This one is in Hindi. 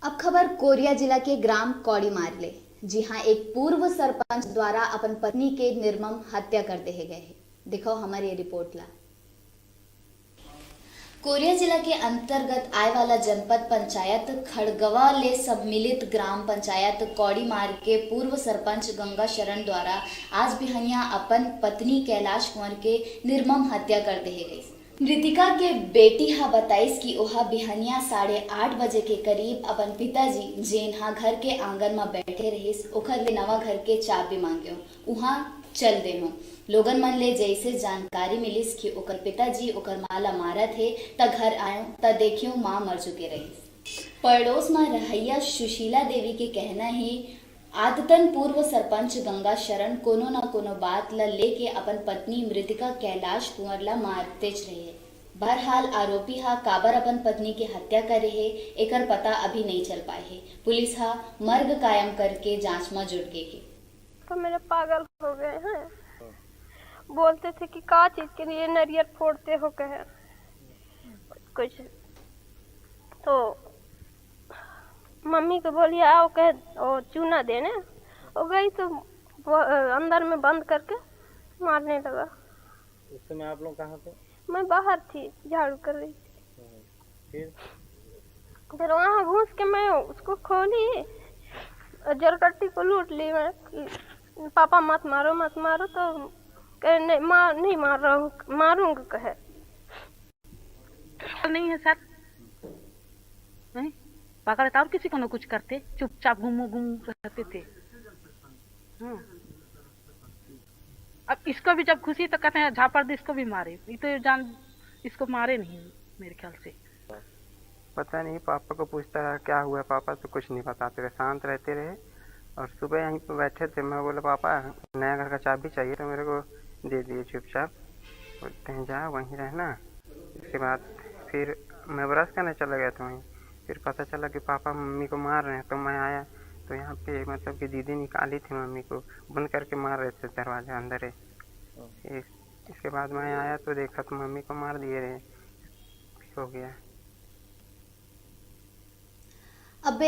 अब खबर कोरिया जिला के ग्राम कौड़ी मारले। जी हाँ, एक पूर्व सरपंच द्वारा अपन पत्नी के निर्मम हत्या कर दे गए है। देखो हमारी ये रिपोर्ट ला। कोरिया जिला के अंतर्गत आय वाला जनपद पंचायत खड़गवा ले सम्मिलित ग्राम पंचायत कौड़ी मार्ग के पूर्व सरपंच गंगा शरण द्वारा आज बिहनिया अपन पत्नी कैलाश कुंवर के निर्मम हत्या कर दे गई। मृतिका के बेटी हा बताइस कि ओहा बिहनिया 8:30 बजे के करीब अपन पिताजी जेन हा घर के आंगन में बैठे रहिस ओखर ले नवा घर के चाबी मांग्यो उहाँ चल देमो। लोगन मन ले जैसे जानकारी मिलिस कि ओकर पिताजी ओकर माँ ला मारत हे त घर आयो त देखियो माँ मर चुके रहिस। पड़ोस में रहैया सुशीला देवी के कहना है आदतन पूर्व सरपंच गंगा शरण कोनो न कोनो बात ला लेके अपन पत्नी मृतिका कैलाश कुंवर ला मारतेच रहे। बहरहाल आरोपी हा काबर अपन पत्नी के हत्या करे है एकर पता अभी नहीं चल पाए है। पुलिस हा मर्ग कायम करके जांच में जुट गई है। तो मेरे पागल हो गए हैं। बोलते थे कि का चीज के लिए नरियर फोड़ते हो कहे कुछ तो मम्मी को बोली आओ कहे और चूना देने हो गई तो वो अंदर में बंद करके मारने लगा। उस समय आप लोग कहाँ थे? मैं बाहर थी, झाड़ू कर रही थी। फिर वहाँ घुस के मैं उसको खोली जरकट्टी को लूट ली मैं कि पापा मत मारो तो कहे नहीं मार रहा हूँ मारूंगा कहे नहीं है सर नहीं पकड़ता और किसी को न कुछ करते चुपचाप घूमू रहते थे। अब इसको भी जब खुशी तो कहते हैं झापड़ दे इसको भी मारे, ये तो जान इसको मारे नहीं मेरे ख्याल से। पता नहीं, पापा को पूछता रहा क्या हुआ, पापा तो कुछ नहीं बताते रहे, शांत रहते रहे। और सुबह यहीं पर बैठे थे, मैं बोला पापा नया घर का चाबी चाहिए तो मेरे को दे दिए चुपचाप, कहीं जा वहीं रहना। इसके बाद फिर मैं ब्रश करने चला गया था वहीं, फिर पता चला कि पापा मम्मी को मार रहे हैं। तो मैं आया तो यहाँ पे मतलब कि दीदी निकाली थी मम्मी को, बंद करके मार रहे थे दरवाजे अंदर है। इसके बाद मैं आया तो देखा तो मम्मी को मार दिए रहे, हो गया। अब